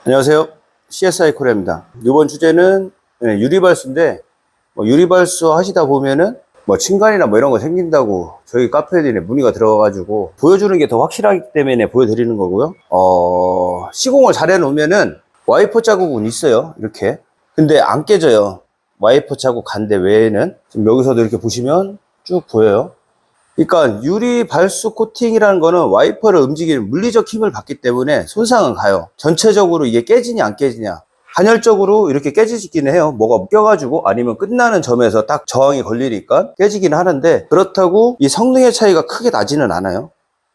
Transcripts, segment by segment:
안녕하세요. CSI 코리아입니다. 이번 주제는 유리발수인데, 유리발수 하시다 보면은 층간이나 이런 거 생긴다고 저희 카페에 문의가 들어와가지고 보여주는 게 더 확실하기 때문에 보여드리는 거고요. 시공을 잘 해놓으면은 와이퍼 자국은 있어요. 이렇게. 근데 안 깨져요. 와이퍼 자국 간데 외에는. 지금 여기서도 이렇게 보시면 쭉 보여요. 그러니까 유리 발수 코팅이라는 거는 와이퍼를 움직이는 물리적 힘을 받기 때문에 손상은 가요. 전체적으로 이게 깨지냐 안 깨지냐, 간헐적으로 이렇게 깨지기는 해요. 뭐가 껴가지고 아니면 끝나는 점에서 딱 저항이 걸리니까 깨지기는 하는데, 그렇다고 이 성능의 차이가 크게 나지는 않아요.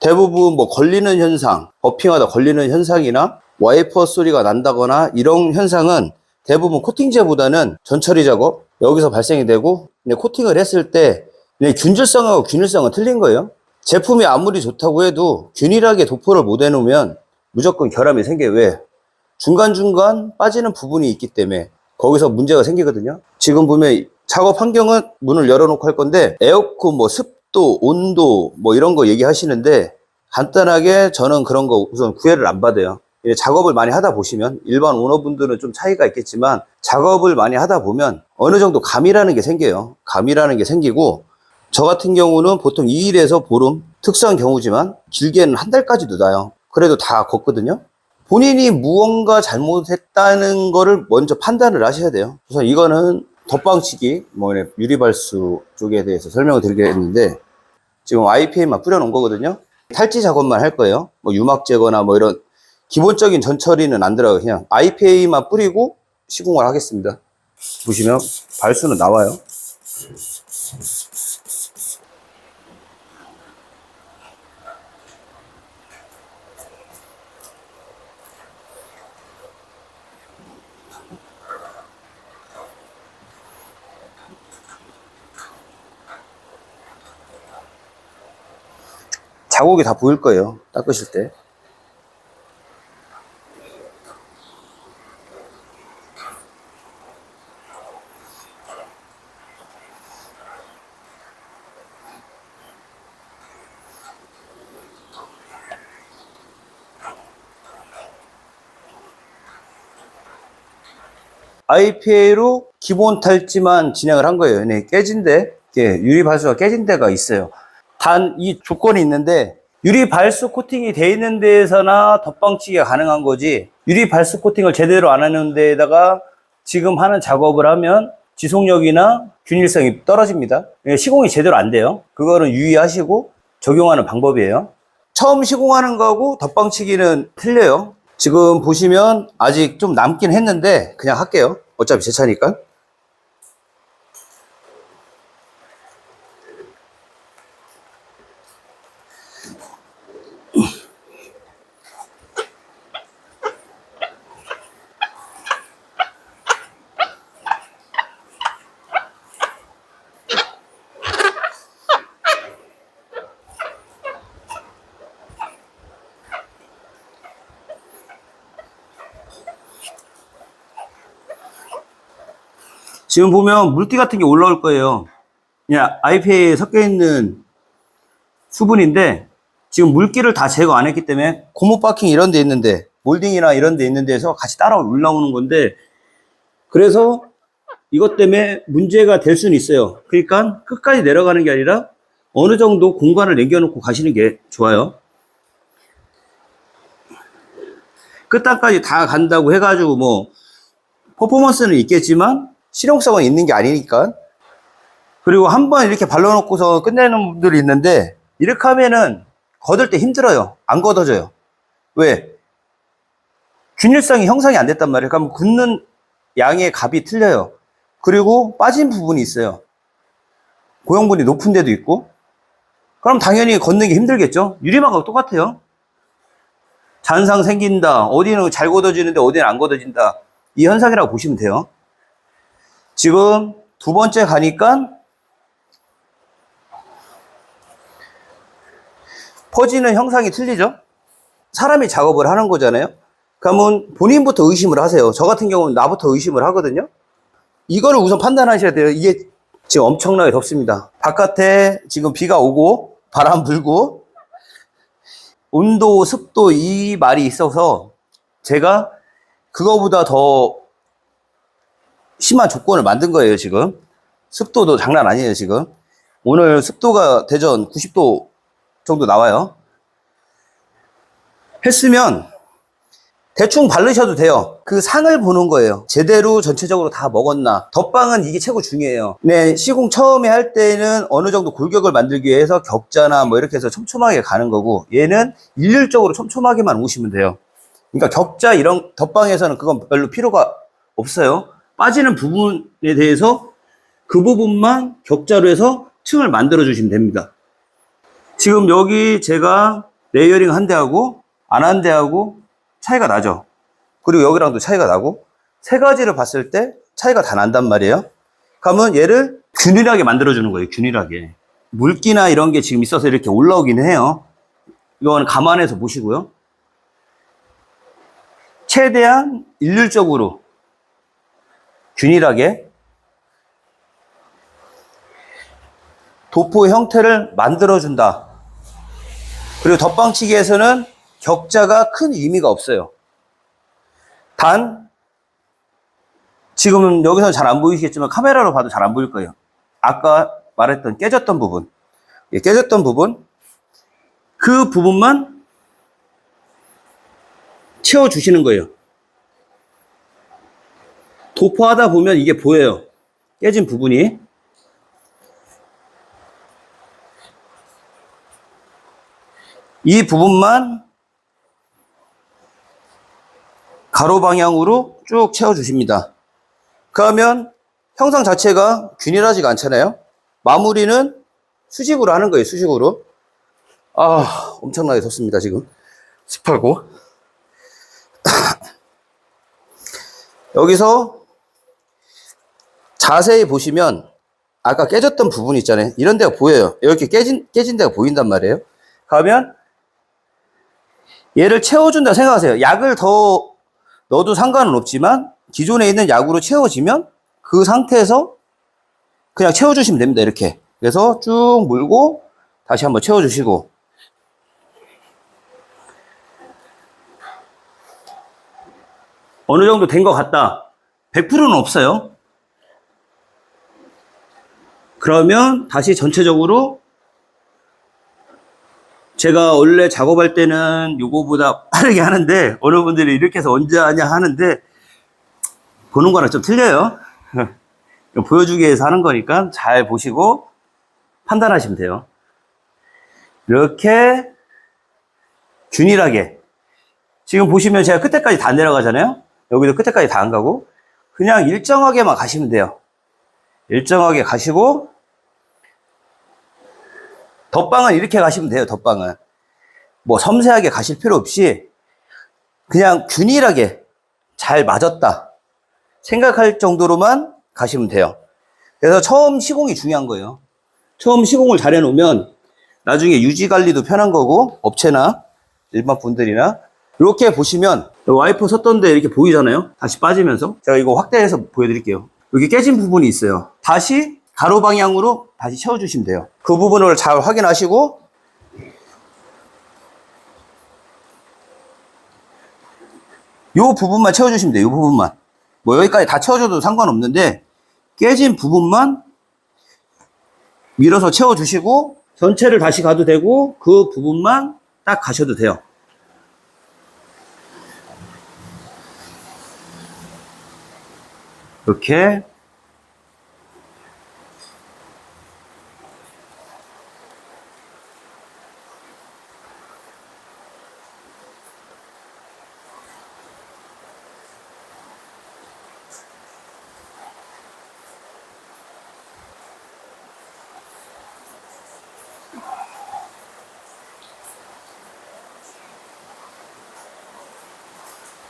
대부분 걸리는 현상, 버핑하다 걸리는 현상이나 와이퍼 소리가 난다거나 이런 현상은 대부분 코팅제보다는 전처리 작업 여기서 발생이 되고, 코팅을 했을 때 균질성하고 균일성은 틀린 거예요. 제품이 아무리 좋다고 해도 균일하게 도포를 못 해놓으면 무조건 결함이 생겨요. 왜? 중간중간 빠지는 부분이 있기 때문에 거기서 문제가 생기거든요. 지금 보면 작업 환경은 문을 열어놓고 할 건데, 에어컨, 습도, 온도 이런 거 얘기하시는데, 간단하게 저는 그런 거 우선 구애를 안 받아요. 작업을 많이 하다 보시면, 일반 오너분들은 좀 차이가 있겠지만 작업을 많이 하다 보면 어느 정도 감이라는 게 생겨요. 감이라는 게 생기고, 저 같은 경우는 보통 2일에서 보름, 특수한 경우지만 길게는 한 달까지도 나요. 그래도 다 걷거든요. 본인이 무언가 잘못했다는 거를 먼저 판단을 하셔야 돼요. 우선 이거는 덧방치기, 유리발수 쪽에 대해서 설명을 드리겠는데, 지금 IPA만 뿌려놓은 거거든요. 탈지 작업만 할 거예요. 유막 제거나 이런 기본적인 전처리는 안 들어가요. 그냥 IPA만 뿌리고 시공을 하겠습니다. 보시면 발수는 나와요. 자국이 다 보일 거예요. 닦으실 때. IPA로 기본 탈지만 진행을 한 거예요. 유리 발수가 깨진 데가 있어요. 단 이 조건이 있는데, 유리 발수 코팅이 돼 있는 데에서나 덧방치기가 가능한 거지, 유리 발수 코팅을 제대로 안 하는 데에다가 지금 하는 작업을 하면 지속력이나 균일성이 떨어집니다. 시공이 제대로 안 돼요. 그거는 유의하시고 적용하는 방법이에요. 처음 시공하는 거하고 덧방치기는 틀려요. 지금 보시면 아직 좀 남긴 했는데 그냥 할게요. 어차피 제 차니까. 지금 보면 물기 같은 게 올라올 거예요. 그냥 IPA에 섞여 있는 수분인데, 지금 물기를 다 제거 안 했기 때문에 고무 바킹 이런 데 있는데, 몰딩이나 이런 데 있는 데서 같이 따라 올라오는 건데, 그래서 이것 때문에 문제가 될 수는 있어요. 그러니까 끝까지 내려가는 게 아니라 어느 정도 공간을 남겨놓고 가시는 게 좋아요. 끝단까지 다 간다고 해가지고 퍼포먼스는 있겠지만 실용성은 있는 게 아니니까. 그리고 한번 이렇게 발라놓고서 끝내는 분들이 있는데, 이렇게 하면은 걷을 때 힘들어요. 안 걷어져요. 왜? 균일성이 형성이 안 됐단 말이에요. 그러니까 긋는 양의 값이 틀려요. 그리고 빠진 부분이 있어요. 고형분이 높은 데도 있고. 그럼 당연히 걷는 게 힘들겠죠. 유리막하고 똑같아요. 잔상 생긴다, 어디는 잘 걷어지는데 어디는 안 걷어진다, 이 현상이라고 보시면 돼요. 지금 두 번째 가니까 퍼지는 형상이 틀리죠. 사람이 작업을 하는 거잖아요. 그러면 본인부터 의심을 하세요. 저 같은 경우는 나부터 의심을 하거든요. 이거를 우선 판단하셔야 돼요. 이게 지금 엄청나게 덥습니다. 바깥에 지금 비가 오고 바람 불고 온도, 습도 이 말이 있어서 제가 그거보다 더 심한 조건을 만든 거예요, 지금. 습도도 장난 아니에요, 지금. 오늘 습도가 대전 90도 정도 나와요. 했으면 대충 바르셔도 돼요. 그 상을 보는 거예요. 제대로 전체적으로 다 먹었나. 덧방은 이게 최고 중요해요. 네, 시공 처음에 할 때는 어느 정도 골격을 만들기 위해서 격자나 뭐 이렇게 해서 촘촘하게 가는 거고, 얘는 일률적으로 촘촘하게만 오시면 돼요. 그러니까 격자 이런 덧방에서는 그건 별로 필요가 없어요. 빠지는 부분에 대해서 그 부분만 격자로 해서 층을 만들어 주시면 됩니다. 지금 여기 제가 레이어링 한 대하고 안 한 대하고 차이가 나죠. 그리고 여기랑도 차이가 나고, 세 가지를 봤을 때 차이가 다 난단 말이에요. 그러면 얘를 균일하게 만들어 주는 거예요. 균일하게. 물기나 이런 게 지금 있어서 이렇게 올라오긴 해요. 이건 감안해서 보시고요. 최대한 일률적으로 균일하게 도포 형태를 만들어준다. 그리고 덧방치기에서는 격자가 큰 의미가 없어요. 단, 지금 여기서는 잘 안 보이시겠지만 카메라로 봐도 잘 안 보일 거예요. 아까 말했던 깨졌던 부분, 깨졌던 부분, 그 부분만 채워주시는 거예요. 도포하다 보면 이게 보여요. 깨진 부분이. 이 부분만 가로 방향으로 쭉 채워주십니다. 그러면 형상 자체가 균일하지가 않잖아요. 마무리는 수직으로 하는 거예요. 수직으로. 아, 엄청나게 덥습니다. 지금 습하고. 여기서 자세히 보시면 아까 깨졌던 부분 있잖아요. 이런 데가 보여요. 이렇게 깨진 데가 보인단 말이에요. 그러면 얘를 채워준다 생각하세요. 약을 더 넣어도 상관은 없지만 기존에 있는 약으로 채워지면 그 상태에서 그냥 채워주시면 됩니다. 이렇게. 그래서 쭉 물고 다시 한번 채워주시고, 어느 정도 된 것 같다. 100%는 없어요. 그러면 다시 전체적으로, 제가 원래 작업할 때는 요거보다 빠르게 하는데, 어느 분들이 이렇게 해서 언제 하냐 하는데, 보는 거랑 좀 틀려요. 보여주기 위해서 하는 거니까 잘 보시고 판단하시면 돼요. 이렇게 균일하게. 지금 보시면 제가 끝에까지 다 내려가잖아요. 여기도 끝에까지 다 안 가고 그냥 일정하게만 가시면 돼요. 일정하게 가시고, 덧방은 이렇게 가시면 돼요. 덧방은 뭐 섬세하게 가실 필요 없이 그냥 균일하게 잘 맞았다 생각할 정도로만 가시면 돼요. 그래서 처음 시공이 중요한 거예요. 처음 시공을 잘 해놓으면 나중에 유지 관리도 편한 거고, 업체나 일반 분들이나 이렇게 보시면 와이퍼 섰던 데 이렇게 보이잖아요. 다시 빠지면서. 제가 이거 확대해서 보여드릴게요. 여기 깨진 부분이 있어요. 다시 가로 방향으로 다시 채워주시면 돼요. 그 부분을 잘 확인하시고, 이 부분만 채워주시면 돼요. 이 부분만. 뭐 여기까지 다 채워줘도 상관없는데 깨진 부분만 밀어서 채워주시고, 전체를 다시 가도 되고 그 부분만 딱 가셔도 돼요. 이렇게.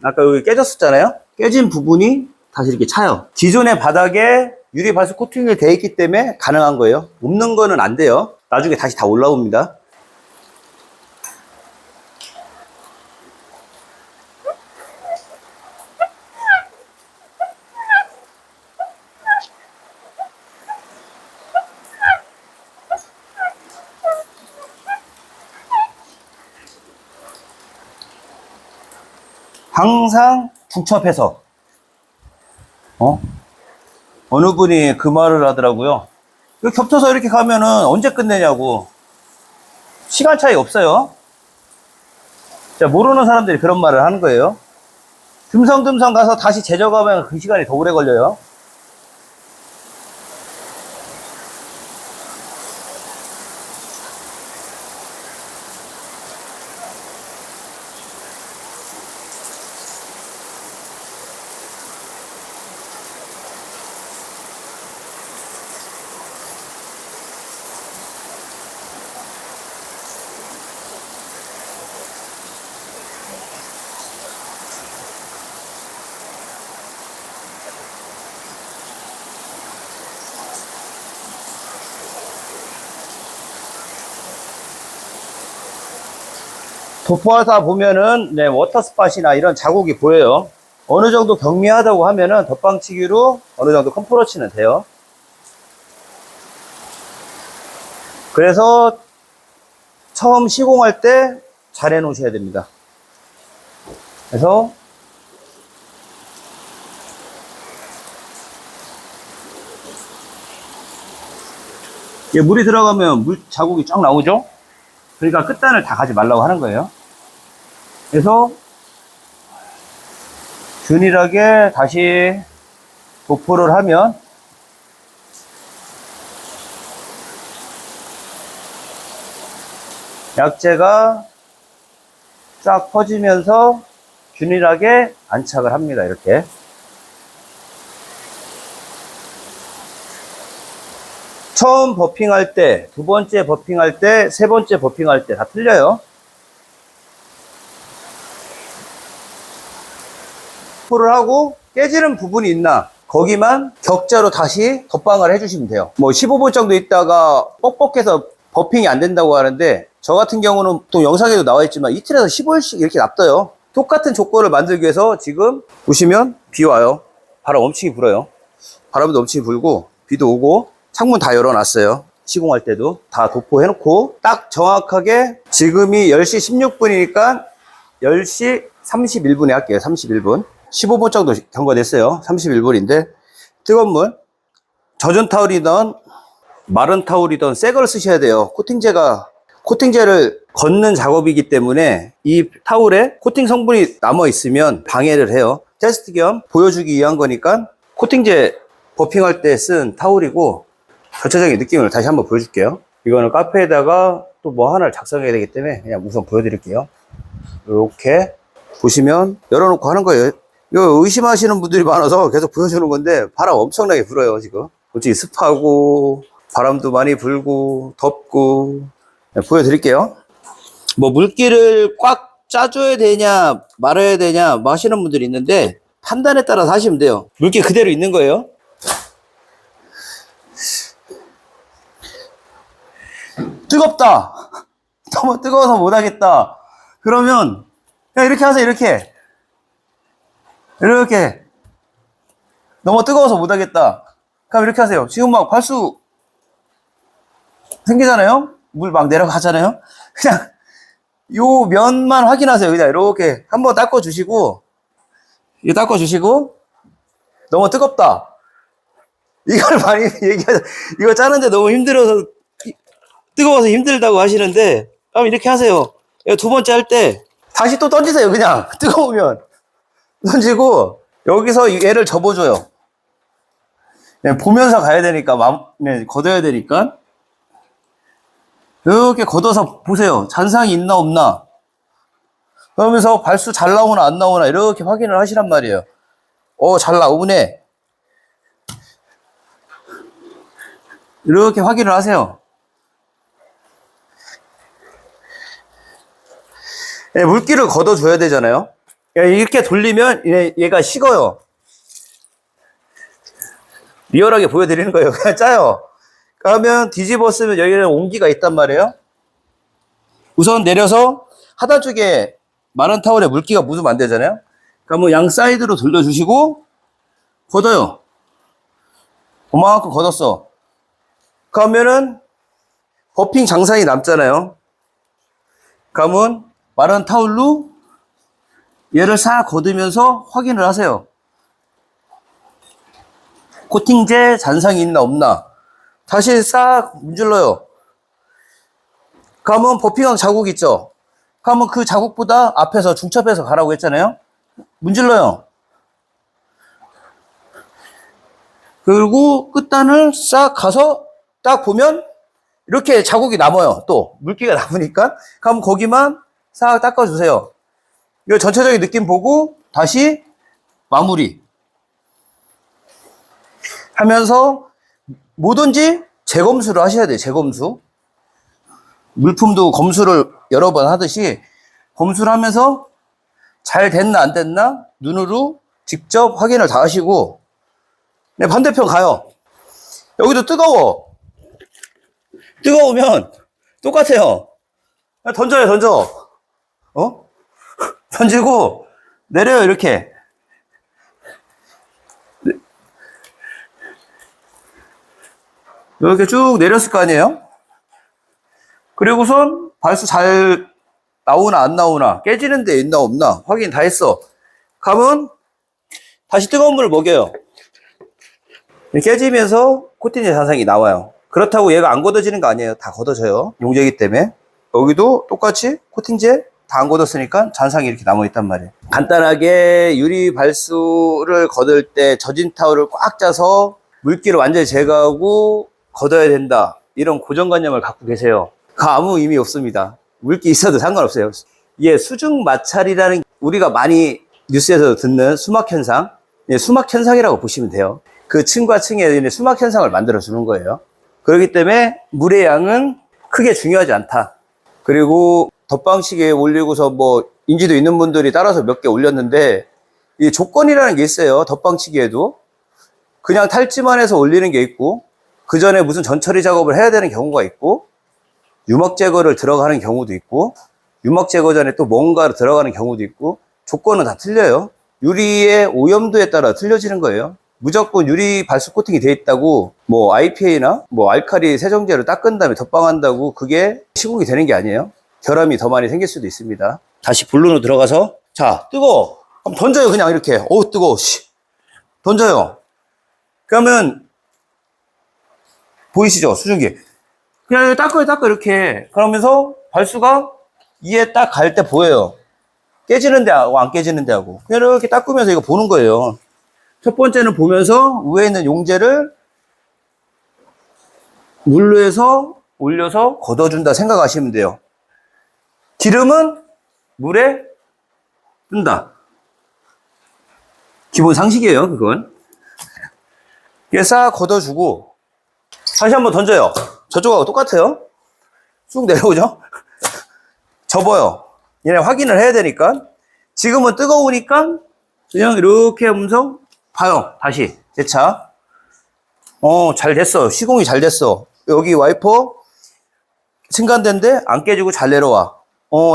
아까 여기 깨졌었잖아요. 깨진 부분이 다시 이렇게 차요. 기존의 바닥에 유리 발수 코팅이 되어 있기 때문에 가능한 거예요. 없는 거는 안 돼요. 나중에 다시 다 올라옵니다. 항상 중첩해서. 어느 분이 그 말을 하더라고요. 이거 겹쳐서 이렇게 가면은 언제 끝내냐고. 시간 차이 없어요. 자, 모르는 사람들이 그런 말을 하는 거예요. 듬성듬성 가서 다시 제적하면 그 시간이 더 오래 걸려요. 도포하다 보면은 네, 워터스팟이나 이런 자국이 보여요. 어느 정도 경미하다고 하면은 덧방치기로 어느 정도 컴프로치는 돼요. 그래서 처음 시공할 때 잘 해놓으셔야 됩니다. 그래서 물이 들어가면 물 자국이 쫙 나오죠. 그러니까 끝단을 다 가지 말라고 하는 거예요. 그래서 균일하게 다시 도포를 하면 약재가 싹 퍼지면서 균일하게 안착을 합니다. 이렇게. 처음 버핑할 때, 두 번째 버핑할 때, 세 번째 버핑할 때 다 틀려요. 도포를 하고 깨지는 부분이 있나 거기만 격자로 다시 덧방을 해주시면 돼요. 뭐 15분 정도 있다가 뻑뻑해서 버핑이 안 된다고 하는데, 저 같은 경우는 또 영상에도 나와 있지만 이틀에서 15일씩 이렇게 놔둬요. 똑같은 조건을 만들기 위해서. 지금 보시면 비 와요. 바람 엄청 불어요. 바람도 엄청 불고 비도 오고 창문 다 열어놨어요. 시공할 때도 다 도포해놓고 딱 정확하게 지금이 10시 16분이니까 10시 31분에 할게요. 31분 15분 정도 경과됐어요. 31분인데 뜨거운 물, 젖은 타올이든 마른 타올이든 새 걸 쓰셔야 돼요. 코팅제를 걷는 작업이기 때문에 이 타올에 코팅 성분이 남아 있으면 방해를 해요. 테스트 겸 보여주기 위한 거니까 코팅제 버핑할 때 쓴 타올이고, 전체적인 느낌을 다시 한번 보여줄게요. 이거는 카페에다가 또 뭐 하나를 작성해야 되기 때문에 그냥 우선 보여드릴게요. 이렇게 보시면 열어놓고 하는 거예요. 이거 의심하시는 분들이 많아서 계속 보여주는 건데 바람 엄청나게 불어요. 지금 솔직히 습하고 바람도 많이 불고 덥고. 네, 보여드릴게요. 뭐 물기를 꽉 짜줘야 되냐 말아야 되냐 뭐 하시는 분들이 있는데 판단에 따라서 하시면 돼요. 물기 그대로 있는 거예요. 뜨겁다, 너무 뜨거워서 못하겠다, 그러면 그냥 이렇게 하세요. 이렇게 너무 뜨거워서 못하겠다 그럼 이렇게 하세요. 지금 막 발수 생기잖아요. 물 막 내려가잖아요. 그냥 요 면만 확인하세요. 그냥 이렇게 한번 닦아주시고, 너무 뜨겁다, 이걸 많이 얘기하죠. 이거 짜는데 너무 힘들어서, 뜨거워서 힘들다고 하시는데, 그럼 이렇게 하세요. 두 번째 할 때 다시 또 던지세요. 그냥 뜨거우면 던지고 여기서 얘를 접어줘요. 그냥 보면서 가야 되니까, 걷어야 되니까 이렇게 걷어서 보세요. 잔상이 있나 없나, 그러면서 발수 잘 나오나 안 나오나 이렇게 확인을 하시란 말이에요. 잘 나오네, 이렇게 확인을 하세요. 물기를 걷어줘야 되잖아요. 이렇게 돌리면 얘가 식어요. 리얼하게 보여드리는 거예요. 그냥 짜요. 그러면 뒤집어 쓰면 여기는 온기가 있단 말이에요. 우선 내려서 하단 쪽에 마른 타월에 물기가 묻으면 안 되잖아요. 그러면 양 사이드로 돌려주시고 걷어요. 그만큼 걷었어. 그러면은 버핑 장상이 남잖아요. 그러면 마른 타올로 얘를 싹 걷으면서 확인을 하세요. 코팅제 잔상이 있나 없나. 다시 싹 문질러요. 그러면 버핑한 자국 있죠? 그러면 그 자국보다 앞에서 중첩해서 가라고 했잖아요? 문질러요. 그리고 끝단을 싹 가서 딱 보면 이렇게 자국이 남아요. 또 물기가 남으니까. 그럼 거기만 싹 닦아주세요. 이 전체적인 느낌 보고 다시 마무리 하면서 뭐든지 재검수를 하셔야 돼요. 재검수. 물품도 검수를 여러 번 하듯이 검수를 하면서 잘 됐나 안 됐나 눈으로 직접 확인을 다 하시고, 네, 반대편 가요. 여기도 뜨거워. 뜨거우면 똑같아요. 던져요, 던져. 던지고 내려요, 이렇게. 이렇게 쭉 내렸을 거 아니에요? 그리고선 발수 잘 나오나 안 나오나, 깨지는 데 있나 없나 확인 다 했어. 가면 다시 뜨거운 물을 먹여요. 깨지면서 코팅제 잔상이 나와요. 그렇다고 얘가 안 걷어지는 거 아니에요. 다 걷어져요. 용제이기 때문에. 여기도 똑같이 코팅제 다 안 걷었으니까 잔상이 이렇게 남아있단 말이에요. 간단하게 유리 발수를 걷을 때 젖은 타올을 꽉 짜서 물기를 완전히 제거하고 걷어야 된다, 이런 고정관념을 갖고 계세요. 그 아무 의미 없습니다. 물기 있어도 상관없어요. 이게 수중 마찰이라는, 우리가 많이 뉴스에서 듣는 수막 현상, 수막 현상이라고 보시면 돼요. 그 층과 층에 수막 현상을 만들어 주는 거예요. 그렇기 때문에 물의 양은 크게 중요하지 않다. 그리고 덧방치기에 올리고서 뭐 인지도 있는 분들이 따라서 몇 개 올렸는데, 이 조건이라는 게 있어요. 덧방치기에도 그냥 탈지만 해서 올리는 게 있고, 그 전에 무슨 전처리 작업을 해야 되는 경우가 있고, 유막 제거를 들어가는 경우도 있고, 유막 제거 전에 또 뭔가 들어가는 경우도 있고, 조건은 다 틀려요. 유리의 오염도에 따라 틀려지는 거예요. 무조건 유리 발수 코팅이 돼 있다고 뭐 IPA나 뭐 알칼리 세정제로 닦은 다음에 덧방한다고 그게 시공이 되는 게 아니에요. 결함이 더 많이 생길 수도 있습니다. 다시 블루로 들어가서, 자, 뜨거워. 그럼 던져요. 그냥 이렇게. 어우, 뜨거워. 던져요. 그러면 보이시죠? 수증기. 그냥 닦아요, 이렇게. 그러면서 발수가 이에 딱 갈 때 보여요. 깨지는데 하고 안 깨지는데 하고. 그냥 이렇게 닦으면서 이거 보는 거예요. 첫 번째는 보면서 위에 있는 용제를 물로 해서 올려서 걷어준다 생각하시면 돼요. 기름은 물에 뜬다. 기본 상식이에요, 그건. 이게 싹 걷어주고, 다시 한번 던져요. 저쪽하고 똑같아요. 쑥 내려오죠? 접어요. 얘네 확인을 해야 되니까. 지금은 뜨거우니까 그냥 이렇게 하면서 봐요. 다시 재차. 잘 됐어. 시공이 잘 됐어. 여기 와이퍼 승간대인데 안 깨지고 잘 내려와.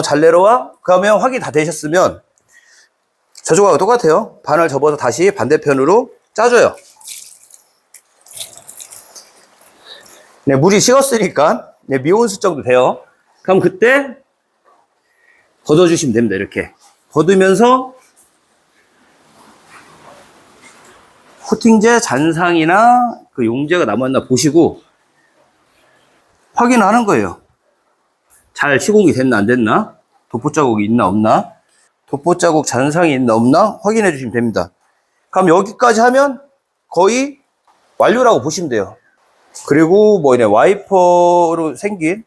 잘 내려와. 그러면 확인 다 되셨으면 저쪽하고 똑같아요. 반을 접어서 다시 반대편으로 짜줘요. 네, 물이 식었으니까, 네, 미온수 정도 돼요. 그럼 그때 걷어주시면 됩니다. 이렇게 걷으면서 코팅제 잔상이나 그 용제가 남았나 보시고 확인을 하는 거예요. 잘 시공이 됐나 안 됐나, 도포 자국이 있나 없나, 도포 자국 잔상이 있나 없나 확인해 주시면 됩니다. 그럼 여기까지 하면 거의 완료라고 보시면 돼요. 그리고 뭐 이제 와이퍼로 생긴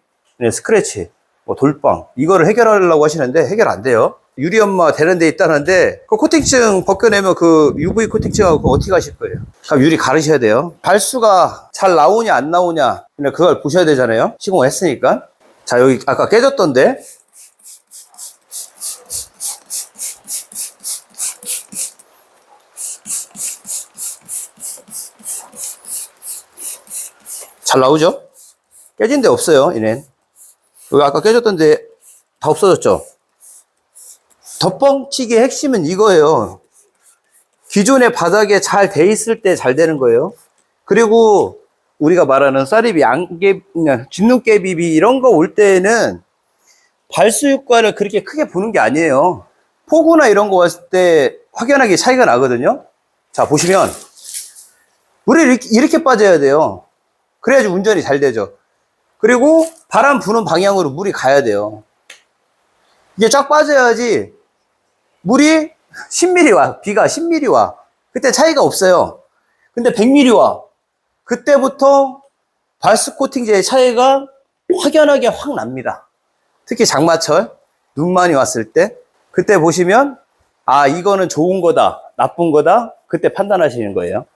스크래치, 뭐 돌빵, 이거를 해결하려고 하시는데 해결 안 돼요. 유리연마 되는 데 있다는데 그 코팅층 벗겨내면 그 UV 코팅층하고 어떻게 하실 거예요? 그럼 유리 가르셔야 돼요. 발수가 잘 나오냐 안 나오냐, 그걸 보셔야 되잖아요. 시공을 했으니까. 자, 여기 아까 깨졌던데, 잘 나오죠? 깨진 데 없어요, 얘는. 여기 아까 깨졌던데 다 없어졌죠? 덧방치기의 핵심은 이거예요. 기존의 바닥에 잘 돼 있을 때 잘 되는 거예요. 그리고 우리가 말하는 쌀입이, 진눈깨비비 이런 거 올 때에는 발수 효과를 그렇게 크게 보는 게 아니에요. 폭우나 이런 거 왔을 때 확연하게 차이가 나거든요. 자, 보시면 물이 이렇게 빠져야 돼요. 그래야지 운전이 잘 되죠. 그리고 바람 부는 방향으로 물이 가야 돼요. 이게 쫙 빠져야지 물이 10mm 와, 비가 10mm 와. 그때 차이가 없어요. 근데 100mm 와. 그때부터 발스 코팅제의 차이가 확연하게 확 납니다. 특히 장마철, 눈 많이 왔을 때. 그때 보시면, 아, 이거는 좋은 거다, 나쁜 거다. 그때 판단하시는 거예요.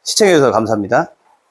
시청해주셔서 감사합니다.